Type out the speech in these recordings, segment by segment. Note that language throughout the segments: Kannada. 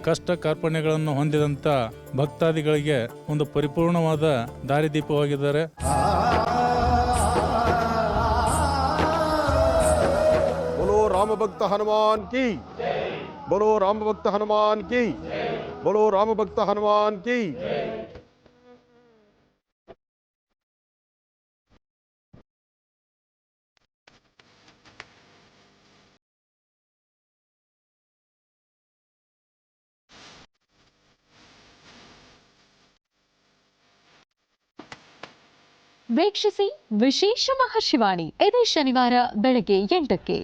ಕಷ್ಟ ಕಾರ್ಪಣ್ಯಗಳನ್ನು ಹೊಂದಿದಂಥ ಭಕ್ತಾದಿಗಳಿಗೆ ಒಂದು ಪರಿಪೂರ್ಣವಾದ ದಾರಿದೀಪವಾಗಿದ್ದಾರೆ. बोलो राम भक्त हनुमान की, बोलो राम भक्त हनुमान की, बोलो राम भक्त हनुमान की. ವೀಕ್ಷಿಸಿ ವಿಶೇಷ ಮಹರ್ಷಿವಾಣಿ ಇದೇ ಶನಿವಾರ ಬೆಳಗ್ಗೆ 8ಕ್ಕೆ.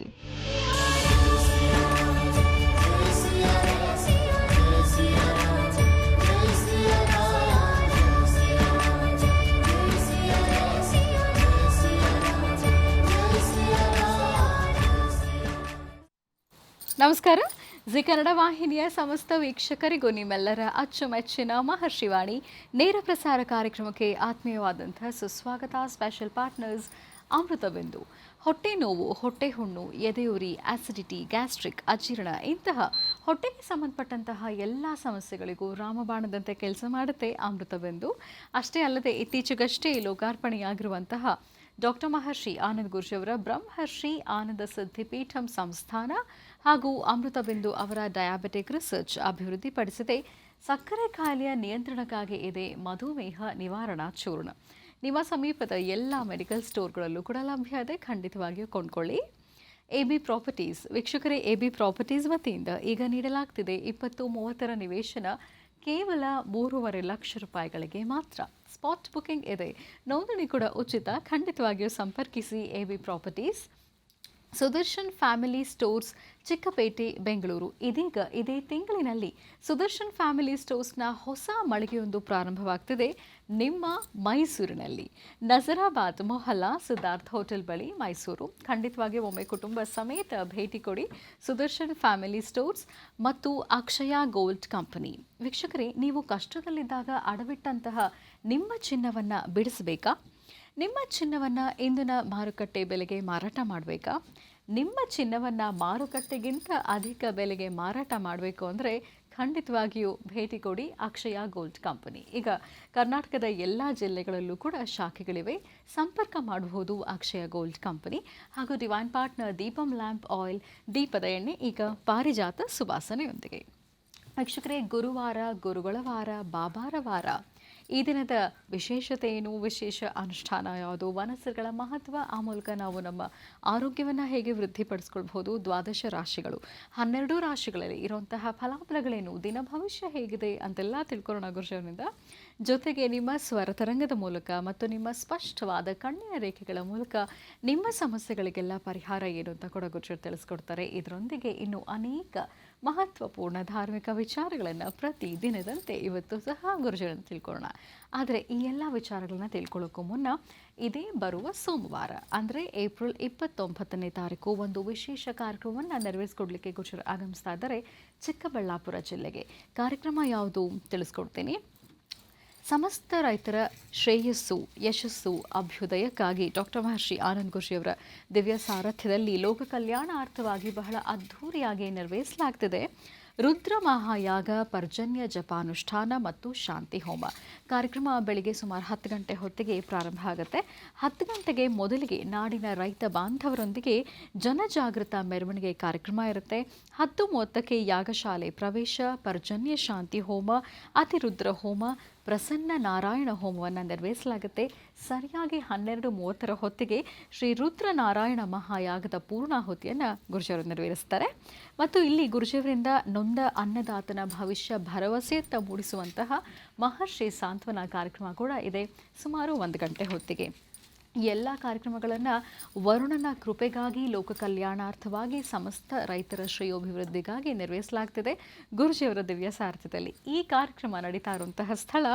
ನಮಸ್ಕಾರ. ಜಿ ಕನ್ನಡ ವಾಹಿನಿಯ ಸಮಸ್ತ ವೀಕ್ಷಕರಿಗೂ ನಿಮ್ಮೆಲ್ಲರ ಅಚ್ಚುಮೆಚ್ಚಿನ ಮಹರ್ಷಿವಾಣಿ ನೇರ ಪ್ರಸಾರ ಕಾರ್ಯಕ್ರಮಕ್ಕೆ ಆತ್ಮೀಯವಾದಂತಹ ಸುಸ್ವಾಗತ. Special partners Amrutabindu. ಹೊಟ್ಟೆ ನೋವು, ಹೊಟ್ಟೆ ಹುಣ್ಣು, ಎದೆಯುರಿ, ಆಸಿಡಿಟಿ, ಗ್ಯಾಸ್ಟ್ರಿಕ್, ಅಜೀರ್ಣ ಇಂತಹ ಹೊಟ್ಟೆಗೆ ಸಂಬಂಧಪಟ್ಟಂತಹ ಎಲ್ಲ ಸಮಸ್ಯೆಗಳಿಗೂ ರಾಮಬಾಣದಂತೆ ಕೆಲಸ ಮಾಡುತ್ತೆ ಅಮೃತಬಿಂದು. ಅಷ್ಟೇ ಅಲ್ಲದೆ ಇತ್ತೀಚೆಗಷ್ಟೇ ಲೋಕಾರ್ಪಣೆಯಾಗಿರುವಂತಹ ಡಾಕ್ಟರ್ ಮಹರ್ಷಿ ಆನಂದ ಗುರೂಜಿಯವರ ಬ್ರಹ್ಮರ್ಷಿ ಆನಂದ ಸಿದ್ಧಿಪೀಠಂ ಸಂಸ್ಥಾನ ಹಾಗೂ ಅಮೃತಬಿಂದು ಅವರ ಡಯಾಬಿಟಿಕ್ ರಿಸರ್ಚ್ ಅಭಿವೃದ್ಧಿಪಡಿಸಿದೆ ಸಕ್ಕರೆ ಕಾಯಿಲೆಯ ನಿಯಂತ್ರಣಕ್ಕಾಗಿ ಇದೆ ಮಧುಮೇಹ ನಿವಾರಣಾ ಚೂರ್ಣ. ನಿಮ್ಮ ಸಮೀಪದ ಎಲ್ಲ ಮೆಡಿಕಲ್ ಸ್ಟೋರ್ಗಳಲ್ಲೂ ಕೂಡ ಲಭ್ಯ ಇದೆ, ಖಂಡಿತವಾಗಿಯೂ ಕೊಂಡ್ಕೊಳ್ಳಿ. AB ಪ್ರಾಪರ್ಟೀಸ್ ವೀಕ್ಷಕರೇ, AB ಪ್ರಾಪರ್ಟೀಸ್ ವತಿಯಿಂದ ಈಗ ನೀಡಲಾಗ್ತಿದೆ 20-30 ನಿವೇಶನ ಕೇವಲ 3.5 ಲಕ್ಷ ರೂಪಾಯಿಗಳಿಗೆ ಮಾತ್ರ. ಸ್ಪಾಟ್ ಬುಕಿಂಗ್ ಇದೆ, ನೋಂದಣಿ ಕೂಡ ಉಚಿತ. ಖಂಡಿತವಾಗಿಯೂ ಸಂಪರ್ಕಿಸಿ AB properties. Sudarshan family stores, Chikkapete, Bengaluru. ಇದೀಗ ಇದೇ ತಿಂಗಳಿನಲ್ಲಿ ಸುದರ್ಶನ್ ಫ್ಯಾಮಿಲಿ ಸ್ಟೋರ್ಸ್ನ ಹೊಸ ಮಳಿಗೆಯೊಂದು ಪ್ರಾರಂಭವಾಗ್ತಿದೆ ನಿಮ್ಮ ಮೈಸೂರಿನಲ್ಲಿ. ನಜರಾಬಾದ್ ಮೊಹಲ್ಲಾ ಸಿದ್ಧಾರ್ಥ್ ಹೋಟೆಲ್ ಬಳಿ ಮೈಸೂರು. ಖಂಡಿತವಾಗಿ ಒಮ್ಮೆ ಕುಟುಂಬ ಸಮೇತ ಭೇಟಿ ಕೊಡಿ ಸುದರ್ಶನ್ ಫ್ಯಾಮಿಲಿ ಸ್ಟೋರ್ಸ್ ಮತ್ತು ಅಕ್ಷಯ ಗೋಲ್ಡ್ ಕಂಪನಿ. ವೀಕ್ಷಕರೇ, ನೀವು ಕಷ್ಟದಲ್ಲಿದ್ದಾಗ ಅಡವಿಟ್ಟಂತಹ ನಿಮ್ಮ ಚಿನ್ನವನ್ನು ಬಿಡಿಸಬೇಕಾ? ನಿಮ್ಮ ಚಿನ್ನವನ್ನು ಇಂದಿನ ಮಾರುಕಟ್ಟೆ ಬೆಲೆಗೆ ಮಾರಾಟ ಮಾಡಬೇಕಾ? ನಿಮ್ಮ ಚಿನ್ನವನ್ನು ಮಾರುಕಟ್ಟೆಗಿಂತ ಅಧಿಕ ಬೆಲೆಗೆ ಮಾರಾಟ ಮಾಡಬೇಕು ಅಂದರೆ ಖಂಡಿತವಾಗಿಯೂ ಭೇಟಿ ಕೊಡಿ ಅಕ್ಷಯ ಗೋಲ್ಡ್ ಕಂಪನಿ. ಈಗ ಕರ್ನಾಟಕದ ಎಲ್ಲ ಜಿಲ್ಲೆಗಳಲ್ಲೂ ಕೂಡ ಶಾಖೆಗಳಿವೆ, ಸಂಪರ್ಕ ಮಾಡಬಹುದು ಅಕ್ಷಯ ಗೋಲ್ಡ್ ಕಂಪನಿ. ಹಾಗೂ divine partner Deepam lamp oil, ದೀಪದ ಎಣ್ಣೆ ಈಗ ಪಾರಿಜಾತ ಸುವಾಸನೆಯೊಂದಿಗೆ. ವೀಕ್ಷಕರೇ, ಗುರುವಾರ, ಗುರುಗಳ ವಾರ, ಬಾಬಾರ ವಾರ. ಈ ದಿನದ ವಿಶೇಷತೆ ಏನು, ವಿಶೇಷ ಅನುಷ್ಠಾನ ಯಾವುದು, ವನಸ್ಸುಗಳ ಮಹತ್ವ, ಆ ಮೂಲಕ ನಾವು ನಮ್ಮ ಆರೋಗ್ಯವನ್ನು ಹೇಗೆ ವೃದ್ಧಿಪಡಿಸ್ಕೊಳ್ಬಹುದು, ದ್ವಾದಶ ರಾಶಿಗಳು, 12 ರಾಶಿಗಳಲ್ಲಿ ಇರುವಂತಹ ಫಲಾಫಲಗಳೇನು, ದಿನ ಭವಿಷ್ಯ ಹೇಗಿದೆ ಅಂತೆಲ್ಲ ತಿಳ್ಕೊಳ್ಳೋಣ ಗುರುಜವರಿಂದ. ಜೊತೆಗೆ ನಿಮ್ಮ ಸ್ವರತರಂಗದ ಮೂಲಕ ಮತ್ತು ನಿಮ್ಮ ಸ್ಪಷ್ಟವಾದ ಕಣ್ಣಿನ ರೇಖೆಗಳ ಮೂಲಕ ನಿಮ್ಮ ಸಮಸ್ಯೆಗಳಿಗೆಲ್ಲ ಪರಿಹಾರ ಏನು ಅಂತ ಕೂಡ ಗುರುಜರು ತಿಳಿಸ್ಕೊಡ್ತಾರೆ. ಇದರೊಂದಿಗೆ ಇನ್ನು ಅನೇಕ ಮಹತ್ವಪೂರ್ಣ ಧಾರ್ಮಿಕ ವಿಚಾರಗಳನ್ನು ಪ್ರತಿ ದಿನದಂತೆ ಇವತ್ತು ಸಹ ಗುರುಜರನ್ನು ತಿಳ್ಕೊಳ್ಳೋಣ. ಆದರೆ ಈ ಎಲ್ಲ ವಿಚಾರಗಳನ್ನ ತಿಳ್ಕೊಳ್ಳೋಕ್ಕೂ ಮುನ್ನ ಇದೇ ಬರುವ ಸೋಮವಾರ ಅಂದರೆ ಏಪ್ರಿಲ್ 29ನೇ ತಾರೀಕು ಒಂದು ವಿಶೇಷ ಕಾರ್ಯಕ್ರಮವನ್ನು ನೆರವೇರಿಸಿಕೊಡ್ಲಿಕ್ಕೆ ಗುರುಜರು ಆಗಮಿಸ್ತಾ ಇದ್ದಾರೆ ಚಿಕ್ಕಬಳ್ಳಾಪುರ ಜಿಲ್ಲೆಗೆ. ಕಾರ್ಯಕ್ರಮ ಯಾವುದು ತಿಳಿಸ್ಕೊಡ್ತೀನಿ. ಸಮಸ್ತ ರೈತರ ಶ್ರೇಯಸ್ಸು, ಯಶಸ್ಸು, ಅಭ್ಯುದಯಕ್ಕಾಗಿ ಡಾಕ್ಟರ್ ಮಹರ್ಷಿ ಆನಂದ ಗುರೂಜಿಯವರ ದಿವ್ಯ ಸಾರಥ್ಯದಲ್ಲಿ ಲೋಕ ಕಲ್ಯಾಣಾರ್ಥವಾಗಿ ಬಹಳ ಅದ್ಧೂರಿಯಾಗಿ ನೆರವೇರಿಸಲಾಗ್ತಿದೆ ರುದ್ರ ಮಹಾಯಾಗ, ಪರ್ಜನ್ಯ ಜಪಾನುಷ್ಠಾನ ಮತ್ತು ಶಾಂತಿ ಹೋಮ. ಕಾರ್ಯಕ್ರಮ ಬೆಳಿಗ್ಗೆ ಸುಮಾರು 10 ಗಂಟೆ ಹೊತ್ತಿಗೆ ಪ್ರಾರಂಭ ಆಗುತ್ತೆ. 10 ಗಂಟೆಗೆ ಮೊದಲಿಗೆ ನಾಡಿನ ರೈತ ಬಾಂಧವರೊಂದಿಗೆ ಜನಜಾಗೃತ ಮೆರವಣಿಗೆ ಕಾರ್ಯಕ್ರಮ ಇರುತ್ತೆ. 10:30ಕ್ಕೆ ಯಾಗಶಾಲೆ ಪ್ರವೇಶ, ಪರ್ಜನ್ಯ ಶಾಂತಿ ಹೋಮ, ಅತಿರುದ್ರ ಹೋಮ, ಪ್ರಸನ್ನ ನಾರಾಯಣ ಹೋಮವನ್ನು ನೆರವೇರಿಸಲಾಗುತ್ತೆ. ಸರಿಯಾಗಿ 12:30 ಹೊತ್ತಿಗೆ ಶ್ರೀ ರುದ್ರ ನಾರಾಯಣ ಮಹಾಯಾಗದ ಪೂರ್ಣಾಹುತಿಯನ್ನು ಗುರುಜಿಯವರು ನೆರವೇರಿಸ್ತಾರೆ. ಮತ್ತು ಇಲ್ಲಿ ಗುರುಜಿಯವರಿಂದ ನೊಂದ ಅನ್ನದಾತನ ಭವಿಷ್ಯ ಭರವಸೆಯತ್ತ ಮೂಡಿಸುವಂತಹ ಮಹರ್ಷಿ ಸಾಂತ್ವನ ಕಾರ್ಯಕ್ರಮ ಕೂಡ ಇದೆ ಸುಮಾರು 1 ಗಂಟೆ ಹೊತ್ತಿಗೆ. ಎಲ್ಲ ಕಾರ್ಯಕ್ರಮಗಳನ್ನು ವರುಣನ ಕೃಪೆಗಾಗಿ, ಲೋಕ ಕಲ್ಯಾಣಾರ್ಥವಾಗಿ, ಸಮಸ್ತ ರೈತರ ಶ್ರೇಯೋಭಿವೃದ್ಧಿಗಾಗಿ ನೆರವೇರಿಸಲಾಗ್ತಿದೆ ಗುರುಜಿಯವರ ದಿವ್ಯ ಸಾರಥ್ಯದಲ್ಲಿ. ಈ ಕಾರ್ಯಕ್ರಮ ನಡೀತಾ ಇರುವಂತಹ ಸ್ಥಳ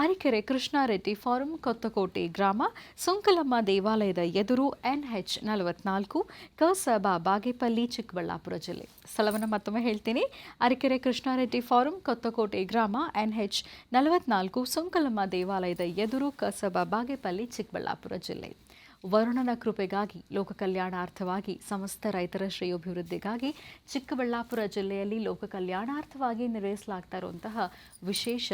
ಅರಿಕೆರೆ ಕೃಷ್ಣಾರೆಡ್ಡಿ ಫಾರಂ, ಕೊತ್ತಕೋಟೆ ಗ್ರಾಮ, ಸುಂಕಲಮ್ಮ ದೇವಾಲಯದ ಎದುರು, NH 44, ಕಸಬಾ, ಬಾಗೇಪಲ್ಲಿ, ಚಿಕ್ಕಬಳ್ಳಾಪುರ ಜಿಲ್ಲೆ. ಸ್ಥಳವನ್ನು ಮತ್ತೊಮ್ಮೆ ಹೇಳ್ತೀನಿ. ಅರಿಕೆರೆ ಕೃಷ್ಣಾರೆಡ್ಡಿ ಫಾರಂ, ಕೊತ್ತಕೋಟೆ ಗ್ರಾಮ, NH 44, ಸುಂಕಲಮ್ಮ ದೇವಾಲಯದ ಎದುರು, ಕಸಬಾ, ಬಾಗೇಪಲ್ಲಿ, ಚಿಕ್ಕಬಳ್ಳಾಪುರ ಜಿಲ್ಲೆ. ವರುಣನ ಕೃಪೆಗಾಗಿ ಲೋಕ ಕಲ್ಯಾಣಾರ್ಥವಾಗಿ ಸಮಸ್ತ ರೈತರ ಶ್ರೇಯೋಭಿವೃದ್ಧಿಗಾಗಿ ಚಿಕ್ಕಬಳ್ಳಾಪುರ ಜಿಲ್ಲೆಯಲ್ಲಿ ಲೋಕ ಕಲ್ಯಾಣಾರ್ಥವಾಗಿ ನಿರ್ವಹಿಸಲಾಗ್ತಾ ಇರುವಂತಹ ವಿಶೇಷ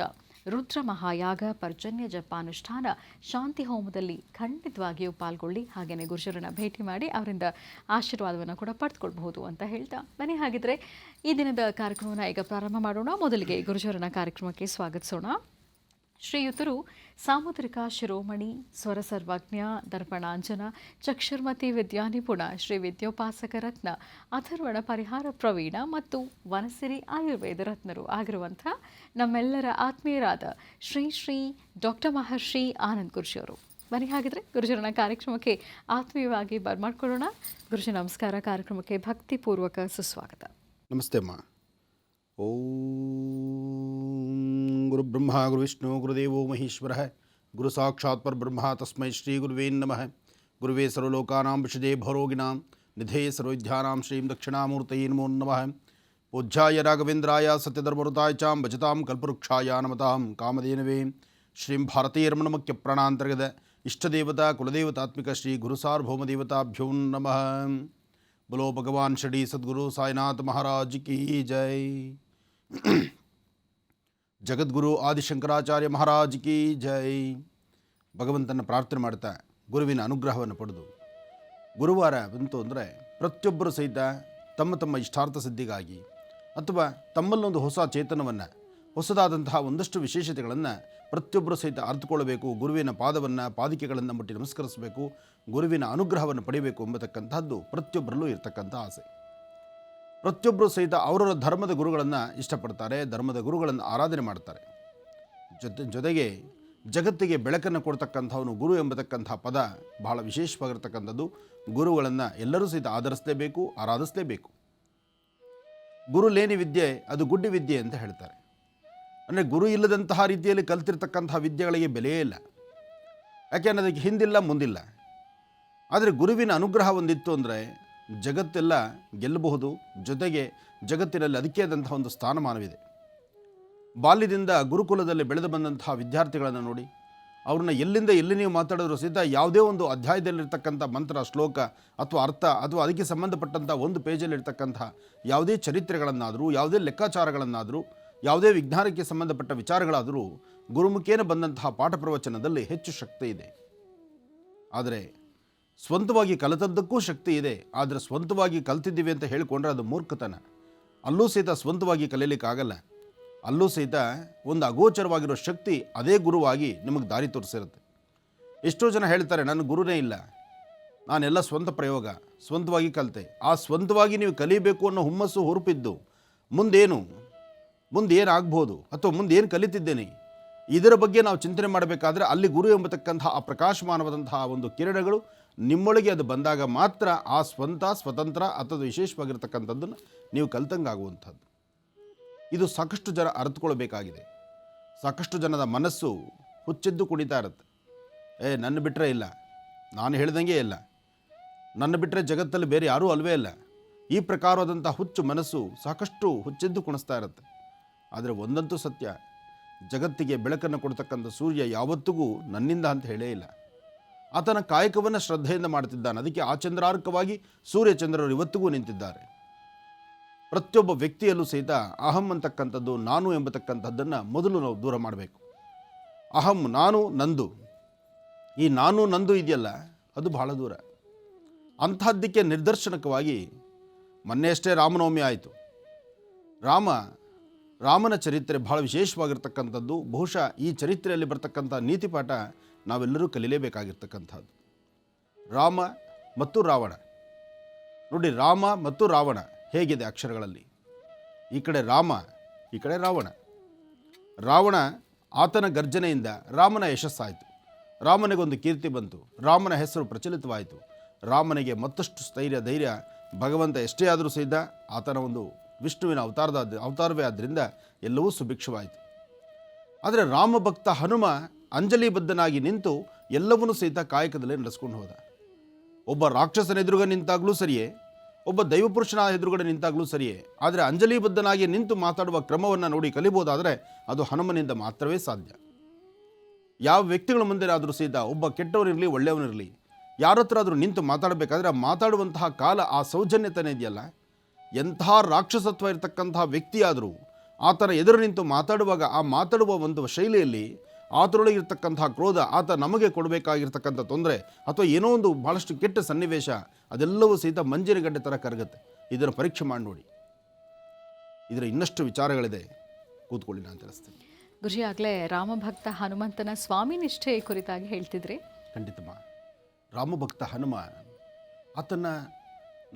ರುದ್ರ ಮಹಾಯಾಗ ಪರ್ಜನ್ಯ ಜಪಾನುಷ್ಠಾನ ಶಾಂತಿ ಹೋಮದಲ್ಲಿ ಖಂಡಿತವಾಗಿಯೂ ಪಾಲ್ಗೊಳ್ಳಿ. ಹಾಗೆಯೇ ಗುರುಜರನ್ನ ಭೇಟಿ ಮಾಡಿ ಅವರಿಂದ ಆಶೀರ್ವಾದವನ್ನು ಕೂಡ ಪಡೆದುಕೊಳ್ಬಹುದು ಅಂತ ಹೇಳ್ತಾ ಬನ್ನಿ ಹಾಗಿದ್ರೆ ಈ ದಿನದ ಕಾರ್ಯಕ್ರಮವನ್ನು ಈಗ ಪ್ರಾರಂಭ ಮಾಡೋಣ. ಮೊದಲಿಗೆ ಗುರುಜರನ್ನ ಕಾರ್ಯಕ್ರಮಕ್ಕೆ ಸ್ವಾಗತಿಸೋಣ. ಶ್ರೀಯುತರು ಸಾಮುದ್ರಿಕ ಶಿರೋಮಣಿ ಸ್ವರ ಸರ್ವಜ್ಞ ದರ್ಪಣಾಂಜನ ಚಕ್ಷುರ್ಮತಿ ವಿದ್ಯಾನಿಪುಣ ಶ್ರೀ ವಿದ್ಯೋಪಾಸಕ ರತ್ನ ಅಥರ್ವಣ ಪರಿಹಾರ ಪ್ರವೀಣ ಮತ್ತು ವನಸಿರಿ ಆಯುರ್ವೇದ ರತ್ನರು ಆಗಿರುವಂಥ ನಮ್ಮೆಲ್ಲರ ಆತ್ಮೀಯರಾದ ಶ್ರೀ ಶ್ರೀ ಡಾಕ್ಟರ್ ಮಹರ್ಷಿ ಆನಂದ್ ಗುರುಜಿಯವರು. ಬನ್ನಿ ಹಾಗಿದ್ರೆ ಗುರುಜರನ ಕಾರ್ಯಕ್ರಮಕ್ಕೆ ಆತ್ಮೀಯವಾಗಿ ಬರ್ಮಾಡ್ಕೊಳ್ಳೋಣ. ಗುರುಜಿ ನಮಸ್ಕಾರ. ಕಾರ್ಯಕ್ರಮಕ್ಕೆ ಭಕ್ತಿಪೂರ್ವಕ ಸುಸ್ವಾಗತ. ನಮಸ್ತೆ ಅಮ್ಮ. ಓಂ ಗುರು ಬ್ರಹ್ಮ ಗುರು ವಿಷ್ಣು ಗುರುದೇವೋ ಮಹೇಶ್ವರ ಗುರು ಸಾಕ್ಷಾತ್ ಪರಬ್ರಹ್ಮ ತಸ್ಮೈ ಶ್ರೀ ಗುರುವೇ ನಮಃ. ಗುರುವೇ ಸರ್ವಲೋಕಾನಾಂ ವಿಷಜೇ ಭರೋಗಿಣಾಂ ನಿಧೇ ಸರ್ವವಿದ್ಯಾನಾಂ ಶ್ರೀಂ ದಕ್ಷಿಣಾಮೂರ್ತಯೇ ನಮೋ ನಮಃ. ಪೂಜ್ಯಾಯ ರಾಘವೇಂದ್ರಾಯ ಸತ್ಯಧರ್ಮಋತಾಯ ಚಾಂ ಭಜತಾಂ ಕಲ್ಪವೃಕ್ಷಾಯ ನಮತಾಂ ಕಾಮಧೇನವೇ ಶ್ರೀಂ ಭಾರತೀಯರಮಣಮುಖ್ಯ ಪ್ರಾಣಾಂತರ್ಗತ ಇಷ್ಟದೇವತಾ ಕುಲದೇವತಾತ್ಮಿಕ ಶ್ರೀ ಗುರು ಸಾರ್ವಭೌಮದೇವತಾಭ್ಯೋ ನಮಃ. बोलो भगवान श्री सद्गुरु साईनाथ महाराज की जय. ಜಗದ್ಗುರು ಆದಿಶಂಕರಾಚಾರ್ಯ ಮಹಾರಾಜ್ ಕಿ ಜೈ. ಭಗವಂತನ ಪ್ರಾರ್ಥನೆ ಮಾಡ್ತಾ ಗುರುವಿನ ಅನುಗ್ರಹವನ್ನು ಪಡೆದು ಗುರುವಾರ ಬಂತು ಅಂದರೆ ಪ್ರತಿಯೊಬ್ಬರು ಸಹಿತ ತಮ್ಮ ತಮ್ಮ ಇಷ್ಟಾರ್ಥ ಸಿದ್ಧಿಗಾಗಿ ಅಥವಾ ತಮ್ಮಲ್ಲೊಂದು ಹೊಸ ಚೇತನವನ್ನು ಹೊಸದಾದಂತಹ ಒಂದಷ್ಟು ವಿಶೇಷತೆಗಳನ್ನು ಪ್ರತಿಯೊಬ್ಬರು ಸಹಿತ ಅರ್ಥಕೊಳ್ಳಬೇಕು. ಗುರುವಿನ ಪಾದಿಕೆಗಳನ್ನು ಮುಟ್ಟಿ ನಮಸ್ಕರಿಸಬೇಕು. ಗುರುವಿನ ಅನುಗ್ರಹವನ್ನು ಪಡೆಯಬೇಕು ಎಂಬತಕ್ಕಂಥದ್ದು ಪ್ರತಿಯೊಬ್ಬರಲ್ಲೂ ಇರತಕ್ಕಂಥ ಆಸೆ. ಪ್ರತಿಯೊಬ್ಬರು ಸಹಿತ ಅವರವರ ಧರ್ಮದ ಗುರುಗಳನ್ನು ಇಷ್ಟಪಡ್ತಾರೆ, ಧರ್ಮದ ಗುರುಗಳನ್ನು ಆರಾಧನೆ ಮಾಡ್ತಾರೆ. ಜೊತೆಗೆ ಜಗತ್ತಿಗೆ ಬೆಳಕನ್ನು ಕೊಡ್ತಕ್ಕಂಥವನು ಗುರು ಎಂಬತಕ್ಕಂಥ ಪದ ಬಹಳ ವಿಶೇಷವಾಗಿರ್ತಕ್ಕಂಥದ್ದು. ಗುರುಗಳನ್ನು ಎಲ್ಲರೂ ಸಹಿತ ಆಧರಿಸಲೇಬೇಕು, ಆರಾಧಿಸಲೇಬೇಕು. ಗುರು ಲೇನಿ ವಿದ್ಯೆ ಅದು ಗುಡ್ಡಿ ವಿದ್ಯೆ ಅಂತ ಹೇಳ್ತಾರೆ. ಅಂದರೆ ಗುರು ಇಲ್ಲದಂತಹ ರೀತಿಯಲ್ಲಿ ಕಲ್ತಿರ್ತಕ್ಕಂಥ ವಿದ್ಯೆಗಳಿಗೆ ಬೆಲೆಯೇ ಇಲ್ಲ. ಯಾಕೆ ಅನ್ನೋದಕ್ಕೆ ಹಿಂದಿಲ್ಲ ಮುಂದಿಲ್ಲ. ಆದರೆ ಗುರುವಿನ ಅನುಗ್ರಹ ಒಂದಿತ್ತು ಅಂದರೆ ಜಗತ್ತೆಲ್ಲ ಗೆಲ್ಲಬಹುದು. ಜೊತೆಗೆ ಜಗತ್ತಿನಲ್ಲಿ ಅದಕ್ಕೆ ಆದಂತಹ ಒಂದು ಸ್ಥಾನಮಾನವಿದೆ. ಬಾಲ್ಯದಿಂದ ಗುರುಕುಲದಲ್ಲಿ ಬೆಳೆದು ಬಂದಂತಹ ವಿದ್ಯಾರ್ಥಿಗಳನ್ನು ನೋಡಿ, ಅವ್ರನ್ನ ಎಲ್ಲಿಂದ ಎಲ್ಲಿ ನೀವು ಮಾತಾಡಿದ್ರು ಸಹಿತ ಯಾವುದೇ ಒಂದು ಅಧ್ಯಾಯದಲ್ಲಿರ್ತಕ್ಕಂಥ ಮಂತ್ರ, ಶ್ಲೋಕ ಅಥವಾ ಅರ್ಥ ಅಥವಾ ಅದಕ್ಕೆ ಸಂಬಂಧಪಟ್ಟಂಥ ಒಂದು ಪೇಜಲ್ಲಿರ್ತಕ್ಕಂಥ ಯಾವುದೇ ಚರಿತ್ರೆಗಳನ್ನಾದರೂ, ಯಾವುದೇ ಲೆಕ್ಕಾಚಾರಗಳನ್ನಾದರೂ, ಯಾವುದೇ ವಿಜ್ಞಾನಕ್ಕೆ ಸಂಬಂಧಪಟ್ಟ ವಿಚಾರಗಳಾದರೂ ಗುರುಮುಖೇನ ಬಂದಂತಹ ಪಾಠ ಪ್ರವಚನದಲ್ಲಿ ಹೆಚ್ಚು ಶಕ್ತಿ ಇದೆ. ಆದರೆ ಸ್ವಂತವಾಗಿ ಕಲಿತದ್ದಕ್ಕೂ ಶಕ್ತಿ ಇದೆ. ಆದರೆ ಸ್ವಂತವಾಗಿ ಕಲ್ತಿದ್ದೀವಿ ಅಂತ ಹೇಳಿಕೊಂಡ್ರೆ ಅದು ಮೂರ್ಖತನ. ಅಲ್ಲೂ ಸಹಿತ ಸ್ವಂತವಾಗಿ ಕಲೀಲಿಕ್ಕಾಗಲ್ಲ. ಅಲ್ಲೂ ಸಹಿತ ಒಂದು ಅಗೋಚರವಾಗಿರೋ ಶಕ್ತಿ ಅದೇ ಗುರುವಾಗಿ ನಿಮಗೆ ದಾರಿ ತೋರಿಸಿರುತ್ತೆ. ಎಷ್ಟೋ ಜನ ಹೇಳ್ತಾರೆ ನನ್ನ ಗುರುನೇ ಇಲ್ಲ, ನಾನೆಲ್ಲ ಸ್ವಂತ ಪ್ರಯೋಗ, ಸ್ವಂತವಾಗಿ ಕಲಿತೆ. ಆ ಸ್ವಂತವಾಗಿ ನೀವು ಕಲಿಬೇಕು ಅನ್ನೋ ಹುಮ್ಮಸ್ಸು ಹುರುಪಿದ್ದು ಮುಂದೆ ಏನಾಗ್ಬೋದು ಅಥವಾ ಮುಂದೆ ಏನು ಕಲಿತಿದ್ದೇನೆ ಇದರ ಬಗ್ಗೆ ನಾವು ಚಿಂತನೆ ಮಾಡಬೇಕಾದ್ರೆ ಅಲ್ಲಿ ಗುರು ಎಂಬತಕ್ಕಂಥ ಆ ಪ್ರಕಾಶಮಾನವಾದಂತಹ ಒಂದು ಕಿರಣಗಳು ನಿಮ್ಮೊಳಗೆ ಅದು ಬಂದಾಗ ಮಾತ್ರ ಆ ಸ್ವತಂತ್ರ ಅಥವಾ ವಿಶೇಷವಾಗಿರ್ತಕ್ಕಂಥದ್ದನ್ನು ನೀವು ಕಲ್ತಂಗಾಗುವಂಥದ್ದು. ಇದು ಸಾಕಷ್ಟು ಜನ ಅರ್ಥಕೊಳ್ಬೇಕಾಗಿದೆ. ಸಾಕಷ್ಟು ಜನದ ಮನಸ್ಸು ಹುಚ್ಚೆದ್ದು ಕುಣಿತಾ ಇರುತ್ತೆ. ನನ್ನ ಬಿಟ್ಟರೆ ಇಲ್ಲ, ನಾನು ಹೇಳ್ದಂಗೆ ಇಲ್ಲ, ನನ್ನ ಬಿಟ್ಟರೆ ಜಗತ್ತಲ್ಲಿ ಬೇರೆ ಯಾರೂ ಅಲ್ವೇ ಇಲ್ಲ. ಈ ಪ್ರಕಾರವಾದಂಥ ಹುಚ್ಚು ಮನಸ್ಸು ಸಾಕಷ್ಟು ಹುಚ್ಚೆದ್ದು ಕುಣಿಸ್ತಾ ಇರುತ್ತೆ. ಆದರೆ ಒಂದಂತೂ ಸತ್ಯ, ಜಗತ್ತಿಗೆ ಬೆಳಕನ್ನು ಕೊಡ್ತಕ್ಕಂಥ ಸೂರ್ಯ ಯಾವತ್ತಿಗೂ ನನ್ನಿಂದ ಅಂತ ಹೇಳೇ ಇಲ್ಲ. ಆತನ ಕಾಯಕವನ್ನು ಶ್ರದ್ಧೆಯಿಂದ ಮಾಡ್ತಿದ್ದಾನೆ. ಅದಕ್ಕೆ ಆಚಂದ್ರಾರ್ಕವಾಗಿ ಸೂರ್ಯಚಂದ್ರರು ಇವತ್ತಿಗೂ ನಿಂತಿದ್ದಾರೆ. ಪ್ರತಿಯೊಬ್ಬ ವ್ಯಕ್ತಿಯಲ್ಲೂ ಸಹಿತ ಅಹಂ ಅಂತಕ್ಕಂಥದ್ದು, ನಾನು ಎಂಬತಕ್ಕಂಥದ್ದನ್ನು ಮೊದಲು ನಾವು ದೂರ ಮಾಡಬೇಕು. ಅಹಂ, ನಾನು, ನಂದು, ಈ ನಾನು ನಂದು ಇದೆಯಲ್ಲ ಅದು ಬಹಳ ದೂರ. ಅಂಥದ್ದಕ್ಕೆ ನಿದರ್ಶನಕವಾಗಿ ಮೊನ್ನೆಯಷ್ಟೇ ರಾಮನವಮಿ ಆಯಿತು. ರಾಮನ ಚರಿತ್ರೆ ಬಹಳ ವಿಶೇಷವಾಗಿರ್ತಕ್ಕಂಥದ್ದು. ಬಹುಶಃ ಈ ಚರಿತ್ರೆಯಲ್ಲಿ ಬರ್ತಕ್ಕಂಥ ನೀತಿಪಾಠ ನಾವೆಲ್ಲರೂ ಕಲಿಯಲೇಬೇಕಾಗಿರ್ತಕ್ಕಂಥದ್ದು. ರಾಮ ಮತ್ತು ರಾವಣ ನೋಡಿ, ರಾಮ ಮತ್ತು ರಾವಣ ಹೇಗಿದೆ ಅಕ್ಷರಗಳಲ್ಲಿ. ಈ ಕಡೆ ರಾಮ, ಈ ಕಡೆ ರಾವಣ. ಆತನ ಗರ್ಜನೆಯಿಂದ ರಾಮನ ಯಶಸ್ಸಾಯಿತು. ರಾಮನಿಗೊಂದು ಕೀರ್ತಿ ಬಂತು. ರಾಮನ ಹೆಸರು ಪ್ರಚಲಿತವಾಯಿತು. ರಾಮನಿಗೆ ಮತ್ತಷ್ಟು ಸ್ಥೈರ್ಯ, ಧೈರ್ಯ ಭಗವಂತ ಎಷ್ಟೇ ಆದರೂ ಸಹಿತ ಆತನ ಒಂದು ವಿಷ್ಣುವಿನ ಅವತಾರವೇ ಆದ್ದರಿಂದ ಎಲ್ಲವೂ ಸುಭಿಕ್ಷವಾಯಿತು. ಆದರೆ ರಾಮಭಕ್ತ ಹನುಮ ಅಂಜಲಿಬದ್ಧನಾಗಿ ನಿಂತು ಎಲ್ಲವನ್ನೂ ಸಹಿತ ಕಾಯಕದಲ್ಲೇ ನಡೆಸ್ಕೊಂಡು ಹೋದ. ಒಬ್ಬ ರಾಕ್ಷಸನ ಎದುರುಗ ನಿಂತಾಗಲೂ ಸರಿಯೇ, ಒಬ್ಬ ದೈವಪುರುಷನ ಎದುರುಗಡೆ ನಿಂತಾಗಲೂ ಸರಿಯೇ. ಆದರೆ ಅಂಜಲಿಬದ್ಧನಾಗಿ ನಿಂತು ಮಾತಾಡುವ ಕ್ರಮವನ್ನು ನೋಡಿ ಕಲಿಬೋದಾದರೆ ಅದು ಹನುಮನಿಂದ ಮಾತ್ರವೇ ಸಾಧ್ಯ. ಯಾವ ವ್ಯಕ್ತಿಗಳ ಮುಂದೆ ಆದರೂ ಸಹಿತ ಒಬ್ಬ ಕೆಟ್ಟವನಿರಲಿ ಒಳ್ಳೆಯವನಿರಲಿ ಯಾರ ಹತ್ರ ಆದರೂ ನಿಂತು ಮಾತಾಡಬೇಕಾದ್ರೆ ಮಾತಾಡುವಂತಹ ಕಾಲ, ಆ ಸೌಜನ್ಯತನ ಇದೆಯಲ್ಲ, ಎಂತಹ ರಾಕ್ಷಸತ್ವ ಇರತಕ್ಕಂತಹ ವ್ಯಕ್ತಿಯಾದರೂ ಆತನ ಎದುರು ನಿಂತು ಮಾತಾಡುವಾಗ ಆ ಮಾತಾಡುವ ಒಂದು ಶೈಲಿಯಲ್ಲಿ ಆತರೊಳಗಿರ್ತಕ್ಕಂತಹ ಕ್ರೋಧ, ಆತ ನಮಗೆ ಕೊಡಬೇಕಾಗಿರ್ತಕ್ಕಂಥ ತೊಂದರೆ ಅಥವಾ ಏನೋ ಒಂದು ಭಾಳಷ್ಟು ಕೆಟ್ಟ ಸನ್ನಿವೇಶ ಅದೆಲ್ಲವೂ ಸಹಿತ ಮಂಜಿನಗಡ್ಡೆ ಥರ ಕರಗುತ್ತೆ. ಇದನ್ನು ಪರೀಕ್ಷೆ ಮಾಡಿ ನೋಡಿ. ಇದರ ಇನ್ನಷ್ಟು ವಿಚಾರಗಳಿದೆ, ಕೂತ್ಕೊಳ್ಳಿ, ನಾನು ತಿಳಿಸ್ತೀನಿ. ಗುರುಜಿ, ಆಗಲೇ ರಾಮಭಕ್ತ ಹನುಮಂತನ ಸ್ವಾಮಿ ನಿಷ್ಠೆ ಕುರಿತಾಗಿ ಹೇಳ್ತಿದ್ರಿ. ಖಂಡಿತಮ್ಮ. ರಾಮಭಕ್ತ ಹನುಮ, ಆತನ್ನು